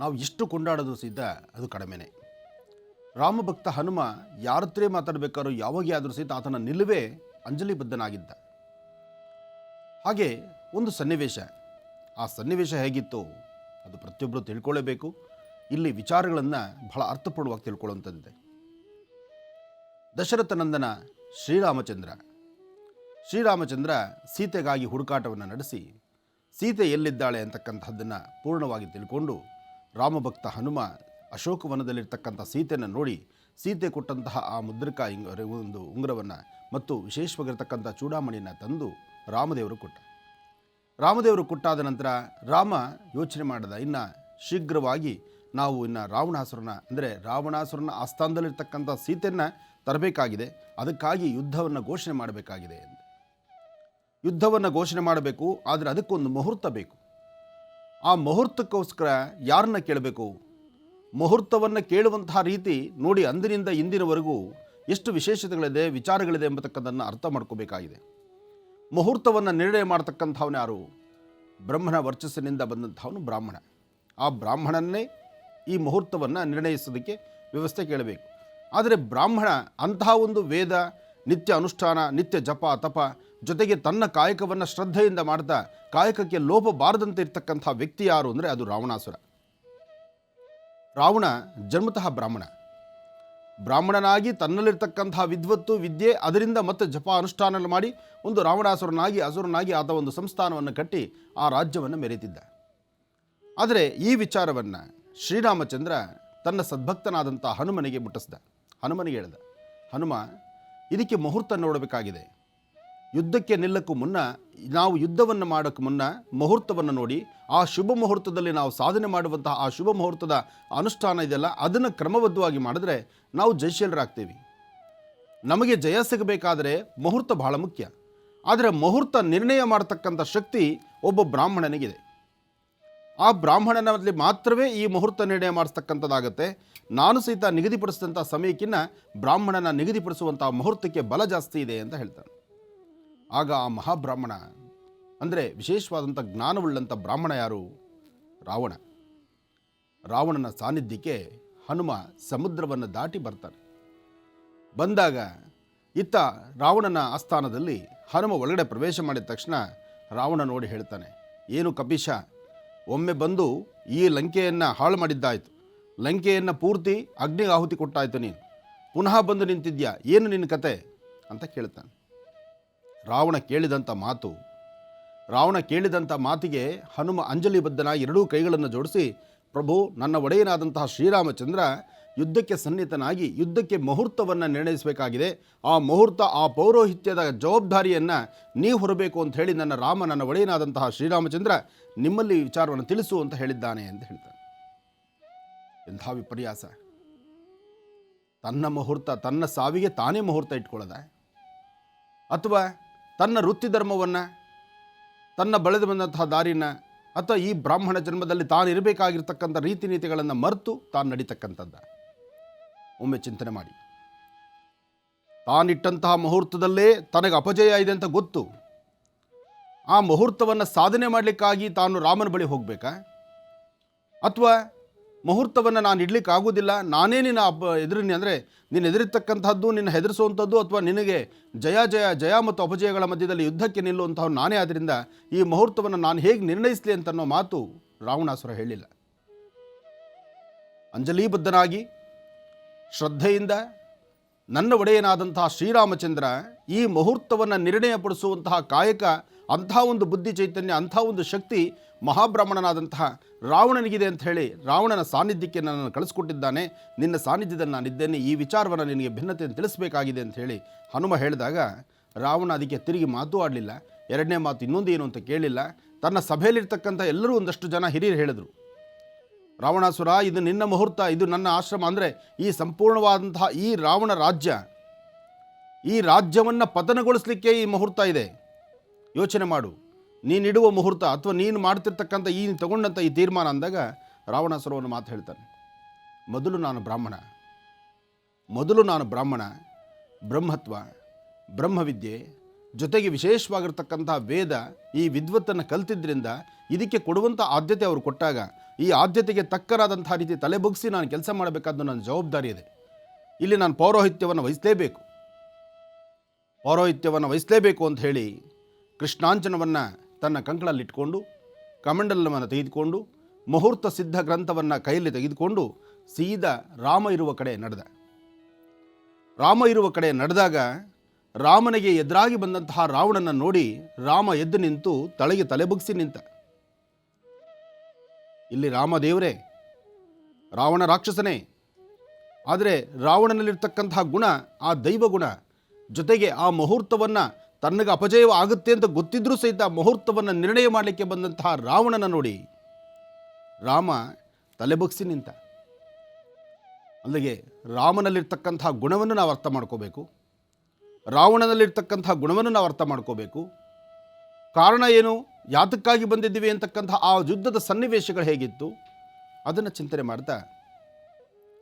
ನಾವು ಎಷ್ಟು ಕೊಂಡಾಡೋದು ಸಹಿತ ಅದು ಕಡಿಮೆನೆ. ರಾಮಭಕ್ತ ಹನುಮ ಯಾರ ಹತ್ರ ಮಾತಾಡಬೇಕಾದ್ರೂ ಯಾವಾಗ ಆದರೂ ಸಹಿತ ಆತನ ನಿಲುವೇ ಅಂಜಲಿಬದ್ಧನಾಗಿದ್ದ. ಹಾಗೆ ಒಂದು ಸನ್ನಿವೇಶ, ಆ ಸನ್ನಿವೇಶ ಹೇಗಿತ್ತು ಅದು ಪ್ರತಿಯೊಬ್ಬರು ತಿಳ್ಕೊಳ್ಳೇಬೇಕು. ಇಲ್ಲಿ ವಿಚಾರಗಳನ್ನು ಬಹಳ ಅರ್ಥಪೂರ್ಣವಾಗಿ ತಿಳ್ಕೊಳ್ಳುವಂಥದ್ದಿದೆ. ದಶರಥನಂದನ ಶ್ರೀರಾಮಚಂದ್ರ ಸೀತೆಗಾಗಿ ಹುಡುಕಾಟವನ್ನು ನಡೆಸಿ ಸೀತೆ ಎಲ್ಲಿದ್ದಾಳೆ ಅಂತಕ್ಕಂಥದ್ದನ್ನು ಪೂರ್ಣವಾಗಿ ತಿಳ್ಕೊಂಡು ರಾಮಭಕ್ತ ಹನುಮ ಅಶೋಕವನದಲ್ಲಿರ್ತಕ್ಕಂಥ ಸೀತೆಯನ್ನು ನೋಡಿ ಸೀತೆ ಕೊಟ್ಟಂತಹ ಆ ಮುದ್ರಿಕಾ ಒಂದು ಉಂಗುರವನ್ನು ಮತ್ತು ವಿಶೇಷವಾಗಿರ್ತಕ್ಕಂಥ ಚೂಡಾಮಣಿಯನ್ನು ತಂದು ರಾಮದೇವರು ಕೊಟ್ಟಾದ ನಂತರ ರಾಮ ಯೋಚನೆ ಮಾಡಿದ, ಇನ್ನು ಶೀಘ್ರವಾಗಿ ನಾವು ಇನ್ನು ರಾವಣಾಸುರನ ಆಸ್ಥಾನದಲ್ಲಿರ್ತಕ್ಕಂಥ ಸೀತೆಯನ್ನು ತರಬೇಕಾಗಿದೆ, ಅದಕ್ಕಾಗಿ ಯುದ್ಧವನ್ನು ಘೋಷಣೆ ಮಾಡಬೇಕಾಗಿದೆ ಎಂದು. ಯುದ್ಧವನ್ನು ಘೋಷಣೆ ಮಾಡಬೇಕು, ಆದರೆ ಅದಕ್ಕೊಂದು ಮುಹೂರ್ತ ಬೇಕು. ಆ ಮುಹೂರ್ತಕ್ಕೋಸ್ಕರ ಯಾರನ್ನ ಕೇಳಬೇಕು? ಮುಹೂರ್ತವನ್ನು ಕೇಳುವಂತಹ ರೀತಿ ನೋಡಿ, ಅಂದಿನಿಂದ ಇಂದಿನವರೆಗೂ ಎಷ್ಟು ವಿಶೇಷತೆಗಳಿದೆ, ವಿಚಾರಗಳಿದೆ ಎಂಬತಕ್ಕದ್ದನ್ನು ಅರ್ಥ ಮಾಡ್ಕೋಬೇಕಾಗಿದೆ. ಮುಹೂರ್ತವನ್ನು ನಿರ್ಣಯ ಮಾಡ್ತಕ್ಕಂಥವನು ಯಾರು? ಬ್ರಹ್ಮನ ವರ್ಚಸ್ಸಿನಿಂದ ಬಂದಂಥವನು ಬ್ರಾಹ್ಮಣ. ಆ ಬ್ರಾಹ್ಮಣನ್ನೇ ಈ ಮುಹೂರ್ತವನ್ನು ನಿರ್ಣಯಿಸೋದಕ್ಕೆ ವ್ಯವಸ್ಥೆ ಕೇಳಬೇಕು. ಆದರೆ ಬ್ರಾಹ್ಮಣ ಅಂತಹ ಒಂದು ವೇದ, ನಿತ್ಯ ಅನುಷ್ಠಾನ, ನಿತ್ಯ ಜಪ ತಪ ಜೊತೆಗೆ ತನ್ನ ಕಾಯಕವನ್ನು ಶ್ರದ್ಧೆಯಿಂದ ಮಾಡ್ತಾ ಕಾಯಕಕ್ಕೆ ಲೋಪ ಬಾರದಂತೆ ಇರ್ತಕ್ಕಂಥ ವ್ಯಕ್ತಿ ಯಾರು ಅಂದರೆ ಅದು ರಾವಣಾಸುರ. ರಾವಣ ಜನ್ಮತಃ ಬ್ರಾಹ್ಮಣನಾಗಿ ತನ್ನಲ್ಲಿರ್ತಕ್ಕಂಥ ವಿದ್ವತ್ತು ವಿದ್ಯೆ ಅದರಿಂದ ಮತ್ತೆ ಜಪ ಅನುಷ್ಠಾನ ಮಾಡಿ ಒಂದು ಅಸುರನಾಗಿ ಆತ ಒಂದು ಸಂಸ್ಥಾನವನ್ನು ಕಟ್ಟಿ ಆ ರಾಜ್ಯವನ್ನು ಮೆರೆತಿದ್ದ. ಆದರೆ ಈ ವಿಚಾರವನ್ನು ಶ್ರೀರಾಮಚಂದ್ರ ತನ್ನ ಸದ್ಭಕ್ತನಾದಂಥ ಹನುಮನಿಗೆ ಮುಟ್ಟಿಸ್ದ. ಹನುಮನಿಗೆ ಹೇಳ್ದ, ಹನುಮ, ಇದಕ್ಕೆ ಮುಹೂರ್ತ ನೋಡಬೇಕಾಗಿದೆ. ಯುದ್ಧಕ್ಕೆ ನಿಲ್ಲಕ್ಕೂ ಮುನ್ನ, ನಾವು ಯುದ್ಧವನ್ನು ಮಾಡೋಕ್ಕೆ ಮುನ್ನ ಮುಹೂರ್ತವನ್ನು ನೋಡಿ ಆ ಶುಭ ಮುಹೂರ್ತದಲ್ಲಿ ನಾವು ಸಾಧನೆ ಮಾಡುವಂತಹ ಆ ಶುಭ ಮುಹೂರ್ತದ ಅನುಷ್ಠಾನ ಇದೆಯಲ್ಲ, ಅದನ್ನು ಕ್ರಮಬದ್ಧವಾಗಿ ಮಾಡಿದ್ರೆ ನಾವು ಜಯಶೀಲರಾಗ್ತೀವಿ. ನಮಗೆ ಜಯ ಸಿಗಬೇಕಾದರೆ ಮುಹೂರ್ತ ಬಹಳ ಮುಖ್ಯ. ಆದರೆ ಮುಹೂರ್ತ ನಿರ್ಣಯ ಮಾಡತಕ್ಕಂಥ ಶಕ್ತಿ ಒಬ್ಬ ಬ್ರಾಹ್ಮಣನಿಗಿದೆ. ಆ ಬ್ರಾಹ್ಮಣನಲ್ಲಿ ಮಾತ್ರವೇ ಈ ಮುಹೂರ್ತ ನಿರ್ಣಯ ಮಾಡಿಸ್ತಕ್ಕಂಥದ್ದಾಗತ್ತೆ. ನಾನು ಸಹಿತ ನಿಗದಿಪಡಿಸಿದಂಥ ಸಮಯಕ್ಕಿಂತ ಬ್ರಾಹ್ಮಣನ ನಿಗದಿಪಡಿಸುವಂಥ ಮುಹೂರ್ತಕ್ಕೆ ಬಲ ಜಾಸ್ತಿ ಇದೆ ಅಂತ ಹೇಳ್ತಾನೆ. ಆಗ ಆ ಮಹಾಬ್ರಾಹ್ಮಣ ಅಂದರೆ ವಿಶೇಷವಾದಂಥ ಜ್ಞಾನವುಳ್ಳಂಥ ಬ್ರಾಹ್ಮಣ ಯಾರು? ರಾವಣನ ಸಾನ್ನಿಧ್ಯಕ್ಕೆ ಹನುಮ ಸಮುದ್ರವನ್ನು ದಾಟಿ ಬರ್ತಾನೆ. ಬಂದಾಗ ಇತ್ತ ರಾವಣನ ಆಸ್ಥಾನದಲ್ಲಿ ಹನುಮ ಒಳಗಡೆ ಪ್ರವೇಶ ಮಾಡಿದ ತಕ್ಷಣ ರಾವಣ ನೋಡಿ ಹೇಳ್ತಾನೆ, ಏನು ಕಪೀಶ, ಒಮ್ಮೆ ಬಂದು ಈ ಲಂಕೆಯನ್ನು ಹಾಳು ಮಾಡಿದ್ದಾಯಿತು, ಲಂಕೆಯನ್ನು ಪೂರ್ತಿ ಅಗ್ನಿಗೆ ಆಹುತಿ ಕೊಟ್ಟಾಯಿತು, ನೀನು ಪುನಃ ಬಂದು ನಿಂತಿದ್ಯಾ, ಏನು ನಿನ್ನ ಕತೆ ಅಂತ ಕೇಳ್ತಾನೆ. ರಾವಣ ಕೇಳಿದಂಥ ಮಾತಿಗೆ ಹನುಮ ಅಂಜಲಿಬದ್ಧನಾಗಿ ಎರಡೂ ಕೈಗಳನ್ನು ಜೋಡಿಸಿ, ಪ್ರಭು, ನನ್ನ ಒಡೆಯನಾದಂತಹ ಶ್ರೀರಾಮಚಂದ್ರ ಯುದ್ಧಕ್ಕೆ ಸನ್ನಿಹಿತನಾಗಿ ಯುದ್ಧಕ್ಕೆ ಮುಹೂರ್ತವನ್ನು ನಿರ್ಣಯಿಸಬೇಕಾಗಿದೆ. ಆ ಮುಹೂರ್ತ, ಆ ಪೌರೋಹಿತ್ಯದ ಜವಾಬ್ದಾರಿಯನ್ನು ನೀವು ಹೊರಬೇಕು ಅಂತ ಹೇಳಿ ನನ್ನ ಒಡೆಯನಾದಂತಹ ಶ್ರೀರಾಮಚಂದ್ರ ನಿಮ್ಮಲ್ಲಿ ವಿಚಾರವನ್ನು ತಿಳಿಸು ಅಂತ ಹೇಳಿದ್ದಾನೆ ಅಂತ ಹೇಳ್ತಾನೆ. ಎಂಥ ವಿಪರ್ಯಾಸ! ತನ್ನ ಮುಹೂರ್ತ, ತನ್ನ ಸಾವಿಗೆ ತಾನೇ ಮುಹೂರ್ತ ಇಟ್ಕೊಳ್ಳೋದ, ಅಥವಾ ತನ್ನ ವೃತ್ತಿ ಧರ್ಮವನ್ನು, ತನ್ನ ಬೆಳೆದು ಬಂದಂತಹ ದಾರಿನ, ಅಥವಾ ಈ ಬ್ರಾಹ್ಮಣ ಜನ್ಮದಲ್ಲಿ ತಾನು ಇರಬೇಕಾಗಿರ್ತಕ್ಕಂಥ ರೀತಿ ನೀತಿಗಳನ್ನು ಮರೆತು ತಾನು ನಡೀತಕ್ಕಂಥದ್ದು. ಒಮ್ಮೆ ಚಿಂತನೆ ಮಾಡಿ. ತಾನಿಟ್ಟಂತಹ ಮುಹೂರ್ತದಲ್ಲೇ ತನಗೆ ಅಪಜಯ ಇದೆ ಅಂತ ಗೊತ್ತು, ಆ ಮುಹೂರ್ತವನ್ನು ಸಾಧನೆ ಮಾಡಲಿಕ್ಕಾಗಿ ತಾನು ರಾಮನ ಬಳಿ ಹೋಗಬೇಕಾ? ಅಥವಾ ಮುಹೂರ್ತವನ್ನು ನಾನು ಇಡ್ಲಿಕ್ಕೆ ಆಗೋದಿಲ್ಲ, ನಾನೇ ನಿನ್ನ ಅಂದರೆ ನೀನು ಎದುರಿರ್ತಕ್ಕಂಥದ್ದು, ನಿನ್ನ ಹೆದರಿಸುವಂಥದ್ದು, ಅಥವಾ ನಿನಗೆ ಜಯ ಮತ್ತು ಅಪಜಯಗಳ ಮಧ್ಯದಲ್ಲಿ ಯುದ್ಧಕ್ಕೆ ನಿಲ್ಲುವಂಥವ್ರು ನಾನೇ, ಆದ್ದರಿಂದ ಈ ಮುಹೂರ್ತವನ್ನು ನಾನು ಹೇಗೆ ನಿರ್ಣಯಿಸಲಿ ಅಂತನ್ನೋ ಮಾತು ರಾವಣಾಸುರ ಹೇಳಿಲ್ಲ. ಅಂಜಲಿಬದ್ಧನಾಗಿ ಶ್ರದ್ಧೆಯಿಂದ ನನ್ನ ಒಡೆಯನಾದಂತಹ ಶ್ರೀರಾಮಚಂದ್ರ ಈ ಮುಹೂರ್ತವನ್ನು ನಿರ್ಣಯಪಡಿಸುವಂತಹ ಕಾಯಕ, ಅಂಥ ಒಂದು ಬುದ್ಧಿ ಚೈತನ್ಯ, ಅಂಥ ಒಂದು ಶಕ್ತಿ ಮಹಾಬ್ರಾಹ್ಮಣನಾದಂತಹ ರಾವಣನಿಗಿದೆ ಅಂತ ಹೇಳಿ ರಾವಣನ ಸಾನ್ನಿಧ್ಯಕ್ಕೆ ನನ್ನನ್ನು ಕಳಿಸ್ಕೊಟ್ಟಿದ್ದಾನೆ. ನಿನ್ನ ಸಾನ್ನಿಧ್ಯದಲ್ಲಿ ನಾನಿದ್ದೇನೆ, ಈ ವಿಚಾರವನ್ನು ನಿನಗೆ ಭಿನ್ನತೆಯನ್ನು ತಿಳಿಸಬೇಕಾಗಿದೆ ಅಂತ ಹೇಳಿ ಹನುಮ ಹೇಳಿದಾಗ ರಾವಣ ಅದಕ್ಕೆ ತಿರುಗಿ ಮಾತು ಆಡಲಿಲ್ಲ. ಎರಡನೇ ಮಾತು ಇನ್ನೊಂದು ಏನು ಅಂತ ಕೇಳಿಲ್ಲ. ತನ್ನ ಸಭೆಯಲ್ಲಿರ್ತಕ್ಕಂಥ ಎಲ್ಲರೂ ಒಂದಷ್ಟು ಜನ ಹಿರಿಯರು ಹೇಳಿದರು, ರಾವಣಾಸುರ, ಇದು ನಿನ್ನ ಮುಹೂರ್ತ, ಇದು ನನ್ನ ಆಶ್ರಮ. ಅಂದರೆ ಈ ಸಂಪೂರ್ಣವಾದಂತಹ ಈ ರಾವಣ ರಾಜ್ಯ, ಈ ರಾಜ್ಯವನ್ನು ಪತನಗೊಳಿಸಲಿಕ್ಕೆ ಈ ಮುಹೂರ್ತ ಇದೆ. ಯೋಚನೆ ಮಾಡು, ನೀನಿಡುವ ಮುಹೂರ್ತ ಅಥವಾ ನೀನು ಮಾಡ್ತಿರ್ತಕ್ಕಂಥ ತಗೊಂಡಂಥ ಈ ತೀರ್ಮಾನ ಅಂದಾಗ ರಾವಣಾಸುರವನ್ನು ಮಾತು ಹೇಳ್ತಾನೆ, ಮೊದಲು ನಾನು ಬ್ರಾಹ್ಮಣ, ಬ್ರಹ್ಮತ್ವ, ಬ್ರಹ್ಮವಿದ್ಯೆ ಜೊತೆಗೆ ವಿಶೇಷವಾಗಿರ್ತಕ್ಕಂಥ ವೇದ, ಈ ವಿದ್ವತ್ತನ್ನು ಕಲ್ತಿದ್ದರಿಂದ ಇದಕ್ಕೆ ಕೊಡುವಂಥ ಆದ್ಯತೆ ಅವರು ಕೊಟ್ಟಾಗ ಈ ಆದ್ಯತೆಗೆ ತಕ್ಕರಾದಂಥ ರೀತಿ ತಲೆ ಬಗ್ಗಿಸಿ ನಾನು ಕೆಲಸ ಮಾಡಬೇಕಾದ ನನ್ನ ಜವಾಬ್ದಾರಿ ಇದೆ. ಇಲ್ಲಿ ನಾನು ಪೌರೋಹಿತ್ಯವನ್ನು ವಹಿಸಲೇಬೇಕು ಅಂತ ಹೇಳಿ ಕೃಷ್ಣಾಂಜನವನ್ನು ತನ್ನ ಕಂಕಳಲ್ಲಿಟ್ಕೊಂಡು, ಕಮಂಡಲವನ್ನು ತೆಗೆದುಕೊಂಡು, ಮುಹೂರ್ತ ಸಿದ್ಧ ಗ್ರಂಥವನ್ನು ಕೈಯಲ್ಲಿ ತೆಗೆದುಕೊಂಡು ಸೀದಾ ರಾಮ ಇರುವ ಕಡೆ ನಡೆದಾಗ ರಾಮನಿಗೆ ಎದುರಾಗಿ ಬಂದಂತಹ ರಾವಣನ ನೋಡಿ ರಾಮ ಎದ್ದು ನಿಂತು ತಲೆಗೆ ತಲೆ ಬಗ್ಗಿಸಿ ನಿಂತ. ಇಲ್ಲಿ ರಾಮದೇವರೇ, ರಾವಣ ರಾಕ್ಷಸನೇ, ಆದರೆ ರಾವಣನಲ್ಲಿರ್ತಕ್ಕಂತಹ ಗುಣ ಆ ದೈವ ಗುಣ, ಜೊತೆಗೆ ಆ ಮುಹೂರ್ತವನ್ನು ತನ್ನಗೆ ಅಪಜಯ ಆಗುತ್ತೆ ಅಂತ ಗೊತ್ತಿದ್ರೂ ಸಹಿತ ಮುಹೂರ್ತವನ್ನು ನಿರ್ಣಯ ಮಾಡಲಿಕ್ಕೆ ಬಂದಂತಹ ರಾವಣನ ನೋಡಿ ರಾಮ ತಲೆ ಬಗ್ಗಿಸಿ ನಿಂತ. ಅಲ್ಲಿಗೆ ರಾಮನಲ್ಲಿರ್ತಕ್ಕಂತಹ ಗುಣವನ್ನು ನಾವು ಅರ್ಥ ಮಾಡ್ಕೋಬೇಕು, ರಾವಣನಲ್ಲಿರ್ತಕ್ಕಂಥ ಗುಣವನ್ನು ನಾವು ಅರ್ಥ ಮಾಡ್ಕೋಬೇಕು. ಕಾರಣ ಏನು, ಯಾತಕ್ಕಾಗಿ ಬಂದಿದ್ದೀವಿ ಅಂತಕ್ಕಂಥ ಆ ಯುದ್ಧದ ಸನ್ನಿವೇಶಗಳು ಹೇಗಿತ್ತು ಅದನ್ನು ಚಿಂತನೆ ಮಾಡ್ತಾ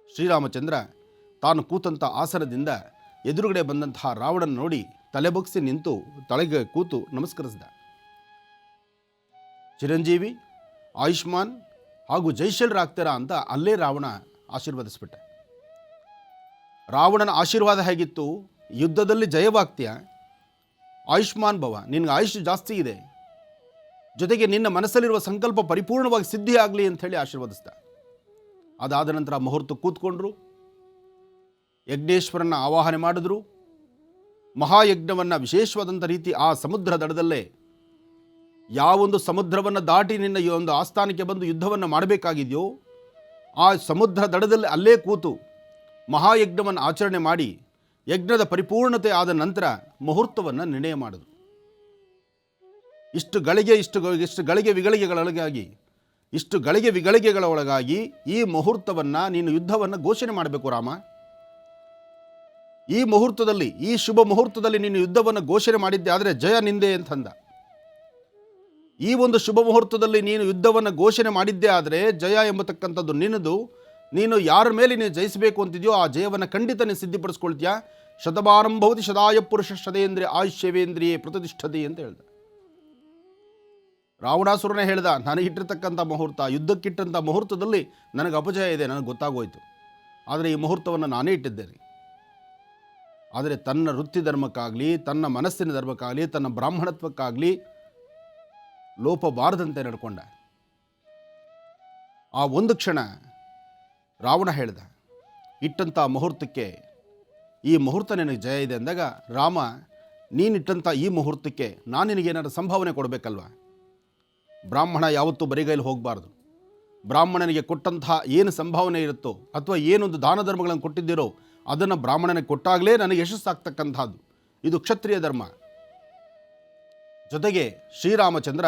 ಶ್ರೀರಾಮಚಂದ್ರ ತಾನು ಕೂತಂಥ ಆಸನದಿಂದ ಎದುರುಗಡೆ ಬಂದಂತಹ ರಾವಣನ ನೋಡಿ ತಲೆ ಬಗ್ಗಿಸಿ ನಿಂತು ತಲೆಗೆ ಕೂತು ನಮಸ್ಕರಿಸಿದ. ಚಿರಂಜೀವಿ, ಆಯುಷ್ಮಾನ್ ಹಾಗೂ ಜೈಶಲ್ರಾಗ್ತೀರಾ ಅಂತ ಅಲ್ಲೇ ರಾವಣ ಆಶೀರ್ವದಿಸ್ಬಿಟ್ಟ. ರಾವಣನ ಆಶೀರ್ವಾದ ಹೇಗಿತ್ತು, ಯುದ್ಧದಲ್ಲಿ ಜಯವಾಗ್ತೀಯ, ಆಯುಷ್ಮಾನ್ ಭವ, ನಿನಗೆ ಆಯುಷ್ ಜಾಸ್ತಿ ಇದೆ, ಜೊತೆಗೆ ನಿನ್ನ ಮನಸ್ಸಲ್ಲಿರುವ ಸಂಕಲ್ಪ ಪರಿಪೂರ್ಣವಾಗಿ ಸಿದ್ಧಿ ಆಗಲಿ ಅಂತ ಹೇಳಿ ಆಶೀರ್ವದಿಸ್ದ. ಅದಾದ ನಂತರ ಮುಹೂರ್ತ ಕೂತ್ಕೊಂಡ್ರು, ಯಜ್ಞೇಶ್ವರನ ಆವಾಹನೆ ಮಾಡಿದ್ರು. ಮಹಾಯಜ್ಞವನ್ನು ವಿಶೇಷವಾದಂಥ ರೀತಿ ಆ ಸಮುದ್ರ ದಡದಲ್ಲೇ, ಯಾವೊಂದು ಸಮುದ್ರವನ್ನು ದಾಟಿ ನಿನ್ನ ಈ ಒಂದು ಆಸ್ಥಾನಕ್ಕೆ ಬಂದು ಯುದ್ಧವನ್ನು ಮಾಡಬೇಕಾಗಿದೆಯೋ ಆ ಸಮುದ್ರ ದಡದಲ್ಲಿ ಅಲ್ಲೇ ಕೂತು ಮಹಾಯಜ್ಞವನ್ನು ಆಚರಣೆ ಮಾಡಿ ಯಜ್ಞದ ಪರಿಪೂರ್ಣತೆ ಆದ ನಂತರ ಮುಹೂರ್ತವನ್ನು ನಿರ್ಣಯ ಮಾಡಿದ್ರು. ಇಷ್ಟು ಗಳಿಗೆ ವಿಗಳಿಗೆಗಳ ಒಳಗಾಗಿ ಈ ಮುಹೂರ್ತವನ್ನು, ನೀನು ಯುದ್ಧವನ್ನು ಘೋಷಣೆ ಮಾಡಬೇಕು ರಾಮ. ಈ ಮುಹೂರ್ತದಲ್ಲಿ, ಈ ಶುಭ ಮುಹೂರ್ತದಲ್ಲಿ ನೀನು ಯುದ್ಧವನ್ನು ಘೋಷಣೆ ಮಾಡಿದ್ದೆ ಆದರೆ ಜಯ ನಿಂದೆ ಅಂತಂದ. ಈ ಒಂದು ಶುಭ ಮುಹೂರ್ತದಲ್ಲಿ ನೀನು ಯುದ್ಧವನ್ನು ಘೋಷಣೆ ಮಾಡಿದ್ದೇ ಆದರೆ ಜಯ ಎಂಬತಕ್ಕಂಥದ್ದು ನಿನ್ನದು. ನೀನು ಯಾರ ಮೇಲೆ ನೀನು ಜಯಿಸಬೇಕು ಅಂತಿದೆಯೋ ಆ ಜಯವನ್ನು ಖಂಡಿತ ನೀನು ಸಿದ್ಧಿಪಡಿಸ್ಕೊಳ್ತೀಯಾ. ಶತಮಾರಂಭವತಿ ಶದಾಯ ಪುರುಷ ಶತೇಂದ್ರಿಯ ಆಯುಷ್ಯವೇಂದ್ರಿಯೇ ಪ್ರತಿಷ್ಠತೆ ಅಂತ ಹೇಳ್ದ. ರಾವಣಾಸುರನೇ ಹೇಳ್ದ, ನನಗಿಟ್ಟಿರ್ತಕ್ಕಂಥ ಮುಹೂರ್ತ, ಯುದ್ಧಕ್ಕಿಟ್ಟಂಥ ಮುಹೂರ್ತದಲ್ಲಿ ನನಗೆ ಅಪಜಯ ಇದೆ, ನನಗೆ ಗೊತ್ತಾಗೋಯ್ತು, ಆದರೆ ಈ ಮುಹೂರ್ತವನ್ನು ನಾನೇ ಇಟ್ಟಿದ್ದೇನೆ. ಆದರೆ ತನ್ನ ವೃತ್ತಿ ಧರ್ಮಕ್ಕಾಗಲಿ, ತನ್ನ ಮನಸ್ಸಿನ ಧರ್ಮಕ್ಕಾಗಲಿ, ತನ್ನ ಬ್ರಾಹ್ಮಣತ್ವಕ್ಕಾಗಲಿ ಲೋಪ ಬಾರದಂತೆ ನಡ್ಕೊಂಡ. ಆ ಒಂದು ಕ್ಷಣ ರಾವಣ ಹೇಳ್ದ, ಇಟ್ಟಂಥ ಮುಹೂರ್ತಕ್ಕೆ, ಈ ಮುಹೂರ್ತ ನಿನಗೆ ಜಯ ಇದೆ ಅಂದಾಗ ರಾಮ, ನೀನಿಟ್ಟಂಥ ಈ ಮುಹೂರ್ತಕ್ಕೆ ನಾನು ನಿನಗೇನಾದ್ರು ಸಂಭಾವನೆ ಕೊಡಬೇಕಲ್ವ. ಬ್ರಾಹ್ಮಣ ಯಾವತ್ತೂ ಬರಿಗೈಲಿ ಹೋಗಬಾರ್ದು. ಬ್ರಾಹ್ಮಣನಿಗೆ ಕೊಟ್ಟಂತಹ ಏನು ಸಂಭಾವನೆ ಇರುತ್ತೋ ಅಥವಾ ಏನೊಂದು ದಾನ ಧರ್ಮಗಳನ್ನು ಕೊಟ್ಟಿದ್ದೀರೋ ಅದನ್ನು ಬ್ರಾಹ್ಮಣನಿಗೆ ಕೊಟ್ಟಾಗಲೇ ನನಗೆ ಯಶಸ್ಸಾಗ್ತಕ್ಕಂಥದ್ದು. ಇದು ಕ್ಷತ್ರಿಯ ಧರ್ಮ. ಜೊತೆಗೆ ಶ್ರೀರಾಮಚಂದ್ರ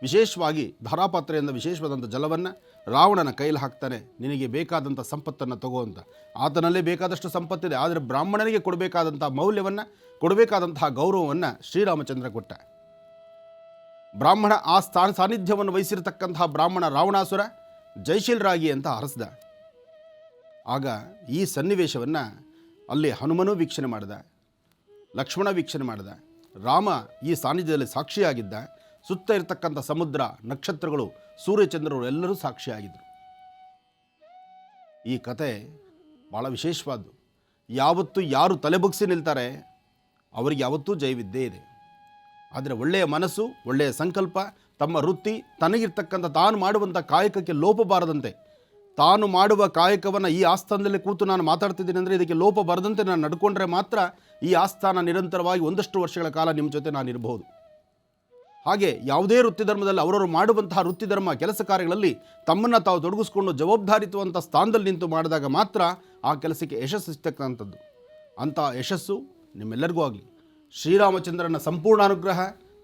ವಿಶೇಷವಾಗಿ ಧಾರಾಪಾತ್ರೆಯಿಂದ ವಿಶೇಷವಾದಂಥ ಜಲವನ್ನು ರಾವಣನ ಕೈಲಿ ಹಾಕ್ತಾನೆ. ನಿನಗೆ ಬೇಕಾದಂಥ ಸಂಪತ್ತನ್ನು ತಗೋ ಅಂತ. ಆತನಲ್ಲೇ ಬೇಕಾದಷ್ಟು ಸಂಪತ್ತಿದೆ, ಆದರೆ ಬ್ರಾಹ್ಮಣನಿಗೆ ಕೊಡಬೇಕಾದಂಥ ಮೌಲ್ಯವನ್ನು, ಕೊಡಬೇಕಾದಂತಹ ಗೌರವವನ್ನು ಶ್ರೀರಾಮಚಂದ್ರ ಕೊಟ್ಟ. ಬ್ರಾಹ್ಮಣ ಆ ಸಾನ್ನಿಧ್ಯವನ್ನು ವಹಿಸಿರತಕ್ಕಂತಹ ಬ್ರಾಹ್ಮಣ ರಾವಣಾಸುರ ಜೈಶೀಲರಾಗಿ ಅಂತ ಹರಸ್ದ. ಆಗ ಈ ಸನ್ನಿವೇಶವನ್ನು ಅಲ್ಲಿ ಹನುಮನೂ ವೀಕ್ಷಣೆ ಮಾಡಿದ, ಲಕ್ಷ್ಮಣ ವೀಕ್ಷಣೆ ಮಾಡಿದ, ರಾಮ ಈ ಸಾನ್ನಿಧ್ಯದಲ್ಲಿ ಸಾಕ್ಷಿಯಾಗಿದ್ದ. ಸುತ್ತ ಇರತಕ್ಕಂಥ ಸಮುದ್ರ, ನಕ್ಷತ್ರಗಳು, ಸೂರ್ಯಚಂದ್ರರು ಎಲ್ಲರೂ ಸಾಕ್ಷಿಯಾಗಿದ್ದರು. ಈ ಕತೆ ಭಾಳ ವಿಶೇಷವಾದ್ದು. ಯಾವತ್ತೂ ಯಾರು ತಲೆಬಗ್ಸಿ ನಿಲ್ತಾರೆ ಅವರಿಗೆ ಯಾವತ್ತೂ ಜಯವಿದ್ದೇ ಇದೆ. ಆದರೆ ಒಳ್ಳೆಯ ಮನಸ್ಸು, ಒಳ್ಳೆಯ ಸಂಕಲ್ಪ, ತಮ್ಮ ವೃತ್ತಿ, ತನಗಿರ್ತಕ್ಕಂಥ ತಾನು ಮಾಡುವಂಥ ಕಾಯಕಕ್ಕೆ ಲೋಪ ಬಾರದಂತೆ, ತಾನು ಮಾಡುವ ಕಾಯಕವನ್ನು ಈ ಆಸ್ಥಾನದಲ್ಲಿ ಕೂತು ನಾನು ಮಾತಾಡ್ತಿದ್ದೀನಿ ಅಂದರೆ ಇದಕ್ಕೆ ಲೋಪ ಬರದಂತೆ ನಾನು ನಡ್ಕೊಂಡ್ರೆ ಮಾತ್ರ ಈ ಆಸ್ಥಾನ ನಿರಂತರವಾಗಿ ಒಂದಷ್ಟು ವರ್ಷಗಳ ಕಾಲ ನಿಮ್ಮ ಜೊತೆ ನಾನು ಇರಬಹುದು. ಹಾಗೆ ಯಾವುದೇ ವೃತ್ತಿ ಧರ್ಮದಲ್ಲಿ ಅವರವರು ಮಾಡುವಂತಹ ವೃತ್ತಿ ಧರ್ಮ ಕೆಲಸ ಕಾರ್ಯಗಳಲ್ಲಿ ತಮ್ಮನ್ನು ತಾವು ತೊಡಗಿಸ್ಕೊಂಡು ಜವಾಬ್ದಾರಿತ್ವಂಥ ಸ್ಥಾನದಲ್ಲಿ ನಿಂತು ಮಾಡಿದಾಗ ಮಾತ್ರ ಆ ಕೆಲಸಕ್ಕೆ ಯಶಸ್ಸು ಸಿಗ್ತಕ್ಕಂಥದ್ದು. ಅಂಥ ಯಶಸ್ಸು ನಿಮ್ಮೆಲ್ಲರಿಗೂ ಆಗಲಿ. ಶ್ರೀರಾಮಚಂದ್ರನ ಸಂಪೂರ್ಣ ಅನುಗ್ರಹ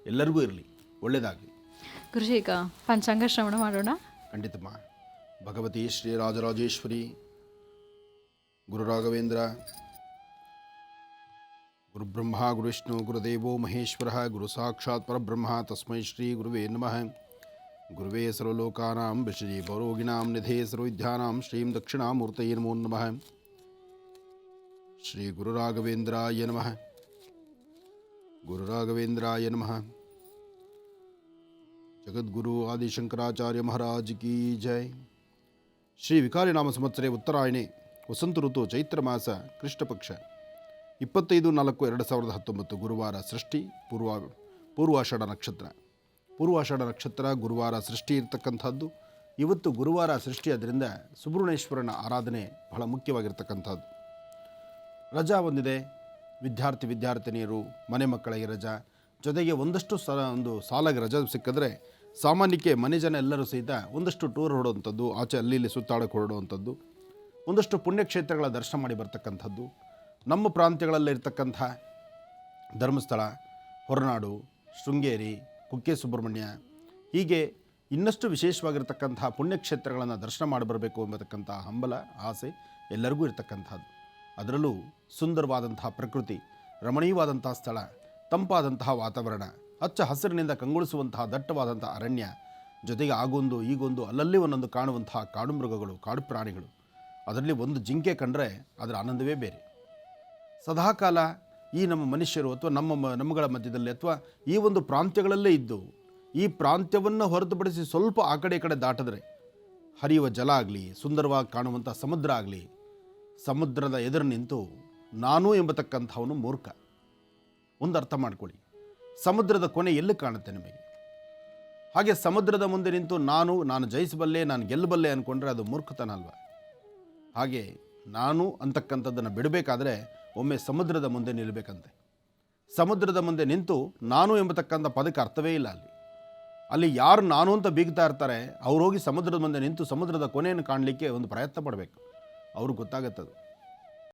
ಎಲ್ಲರಿಗೂ ಇರಲಿ, ಒಳ್ಳೆಯದಾಗಲಿ. ಗುರುಜಿ, ಈಗ ಪಂಚಾಂಗ ಶ್ರವಣ ಮಾಡೋಣ. ಖಂಡಿತಮ್ಮ. ಭಗವತಿ ಶ್ರೀ ರಾಜರಾಜೇಶ್ವರಿ ಗುರು ರಾಘವೇಂದ್ರ ಗುರುಬ್ರಹ್ಮ ಗುರುವಿಷ್ಣು ಗುರುದೇವೋ ಮಹೇಶ್ವರ ಗುರು ಸಾಕ್ಷಾತ್ ಪರಬ್ರಹ್ಮ ತಸ್ಮೈ ಶ್ರೀ ಗುರುವೇ ನಮಃ. ಗುರುವೇ ಸರ್ವಲೋಕಾನಾಂ ವಿಷಯೇ ಭವರೋಗಿಣಾಂ ನಿಧೇ ಸರ್ವವಿದ್ಯಾನಾಂ ಶ್ರೀಂ ದಕ್ಷಿಣಾಮೂರ್ತಯೇ ನಮೋ ನಮಃ. ಶ್ರೀ ಗುರು ರಾಘವೇಂದ್ರಾಯ ನಮಃ. ಗುರು ರಾಘವೇಂದ್ರಾಯ ನಮಃ. ಜಗದ್ಗುರು ಆದಿಶಂಕರಾಚಾರ್ಯ ಮಹಾರಾಜ್ ಕಿ ಜೈ. ಶ್ರೀ ವಿಕಾರಿ ನಾಮ ಸಂವತ್ಸರೆ ಉತ್ತರಾಯಣೆ ವಸಂತ ಋತು ಚೈತ್ರ ಮಾಸ ಕೃಷ್ಣ ಪಕ್ಷ 25/4/2019 ಗುರುವಾರ ಸೃಷ್ಟಿ ಪೂರ್ವಾಷಾಢ ನಕ್ಷತ್ರ. ಪೂರ್ವಾಷಾಢ ನಕ್ಷತ್ರ ಗುರುವಾರ ಸೃಷ್ಟಿ ಇರ್ತಕ್ಕಂಥದ್ದು. ಇವತ್ತು ಗುರುವಾರ ಸೃಷ್ಟಿ ಆದ್ದರಿಂದ ಸುಬ್ರಹ್ಮಣ್ಯೇಶ್ವರನ ಆರಾಧನೆ ಬಹಳ ಮುಖ್ಯವಾಗಿರ್ತಕ್ಕಂಥದ್ದು. ರಜಾ ಒಂದಿದೆ, ವಿದ್ಯಾರ್ಥಿನಿಯರು ಮನೆ ಮಕ್ಕಳಿಗೆ ರಜಾ, ಜೊತೆಗೆ ಒಂದಷ್ಟು ಸಾಲಾಗಿ ರಜಾ ಸಿಕ್ಕಿದ್ರೆ ಸಾಮಾನ್ಯಕ್ಕೆ ಮನೆ ಜನ ಎಲ್ಲರೂ ಸಹಿತ ಒಂದಷ್ಟು ಟೂರ್ ಹೊರಡುವಂಥದ್ದು, ಆಚೆ ಅಲ್ಲಿ ಇಲ್ಲಿ ಸುತ್ತಾಡಕ್ಕೆ ಹೊರಡುವಂಥದ್ದು, ಒಂದಷ್ಟು ಪುಣ್ಯಕ್ಷೇತ್ರಗಳ ದರ್ಶನ ಮಾಡಿ ಬರ್ತಕ್ಕಂಥದ್ದು. ನಮ್ಮ ಪ್ರಾಂತ್ಯಗಳಲ್ಲಿ ಇರ್ತಕ್ಕಂಥ ಧರ್ಮಸ್ಥಳ, ಹೊರನಾಡು, ಶೃಂಗೇರಿ, ಕುಕ್ಕೆ ಸುಬ್ರಹ್ಮಣ್ಯ, ಹೀಗೆ ಇನ್ನಷ್ಟು ವಿಶೇಷವಾಗಿರ್ತಕ್ಕಂಥ ಪುಣ್ಯಕ್ಷೇತ್ರಗಳನ್ನು ದರ್ಶನ ಮಾಡಿ ಬರಬೇಕು ಎಂಬತಕ್ಕಂಥ ಹಂಬಲ, ಆಸೆ ಎಲ್ಲರಿಗೂ ಇರ್ತಕ್ಕಂಥದ್ದು. ಅದರಲ್ಲೂ ಸುಂದರವಾದಂತಹ ಪ್ರಕೃತಿ, ರಮಣೀಯವಾದಂತಹ ಸ್ಥಳ, ತಂಪಾದಂತಹ ವಾತಾವರಣ, ಹಚ್ಚ ಹಸಿರಿನಿಂದ ಕಂಗೊಳಿಸುವಂತಹ ದಟ್ಟವಾದಂಥ ಅರಣ್ಯ, ಜೊತೆಗೆ ಆಗೊಂದು ಈಗೊಂದು ಅಲ್ಲಲ್ಲಿ ಒಂದೊಂದು ಕಾಣುವಂತಹ ಕಾಡು ಮೃಗಗಳು, ಕಾಡು ಪ್ರಾಣಿಗಳು. ಅದರಲ್ಲಿ ಒಂದು ಜಿಂಕೆ ಕಂಡ್ರೆ ಅದರ ಆನಂದವೇ ಬೇರೆ. ಸದಾಕಾಲ ಈ ನಮ್ಮ ಮನುಷ್ಯರು ಅಥವಾ ನಮ್ಮಗಳ ಮಧ್ಯದಲ್ಲಿ ಅಥವಾ ಈ ಒಂದು ಪ್ರಾಂತ್ಯಗಳಲ್ಲೇ ಇದ್ದು ಈ ಪ್ರಾಂತ್ಯವನ್ನು ಹೊರತುಪಡಿಸಿ ಸ್ವಲ್ಪ ಆ ಕಡೆ ಈ ಕಡೆ ದಾಟಿದ್ರೆ ಹರಿಯುವ ಜಲ ಆಗಲಿ, ಸುಂದರವಾಗಿ ಕಾಣುವಂಥ ಸಮುದ್ರ ಆಗಲಿ, ಸಮುದ್ರದ ಎದುರು ನಿಂತು ನಾನು ಎಂಬತಕ್ಕಂಥವನು ಮೂರ್ಖ. ಒಂದು ಅರ್ಥ ಮಾಡ್ಕೊಳ್ಳಿ, ಸಮುದ್ರದ ಕೊನೆ ಎಲ್ಲಿ ಕಾಣುತ್ತೆ ನಿಮಗೆ? ಹಾಗೆ ಸಮುದ್ರದ ಮುಂದೆ ನಿಂತು ನಾನು ಜಯಿಸಬಲ್ಲೆ, ನಾನು ಗೆಲ್ಲಬಲ್ಲೆ ಅಂದ್ಕೊಂಡ್ರೆ ಅದು ಮೂರ್ಖತನ ಅಲ್ವಾ? ಹಾಗೆ ನಾನು ಅಂತಕ್ಕಂಥದ್ದನ್ನು ಬಿಡಬೇಕಾದ್ರೆ ಒಮ್ಮೆ ಸಮುದ್ರದ ಮುಂದೆ ನಿಲ್ಲಬೇಕಂತೆ. ಸಮುದ್ರದ ಮುಂದೆ ನಿಂತು ನಾನು ಎಂಬತಕ್ಕಂಥ ಪದಕ್ಕೆ ಅರ್ಥವೇ ಇಲ್ಲ. ಅಲ್ಲಿ ಯಾರು ನಾನು ಅಂತ ಬೀಗ್ತಾ ಇರ್ತಾರೆ ಅವ್ರು ಹೋಗಿ ಸಮುದ್ರದ ಮುಂದೆ ನಿಂತು ಸಮುದ್ರದ ಕೊನೆಯನ್ನು ಕಾಣಲಿಕ್ಕೆ ಒಂದು ಪ್ರಯತ್ನ ಪಡಬೇಕು. ಅವ್ರಿಗೆ ಗೊತ್ತಾಗುತ್ತದು.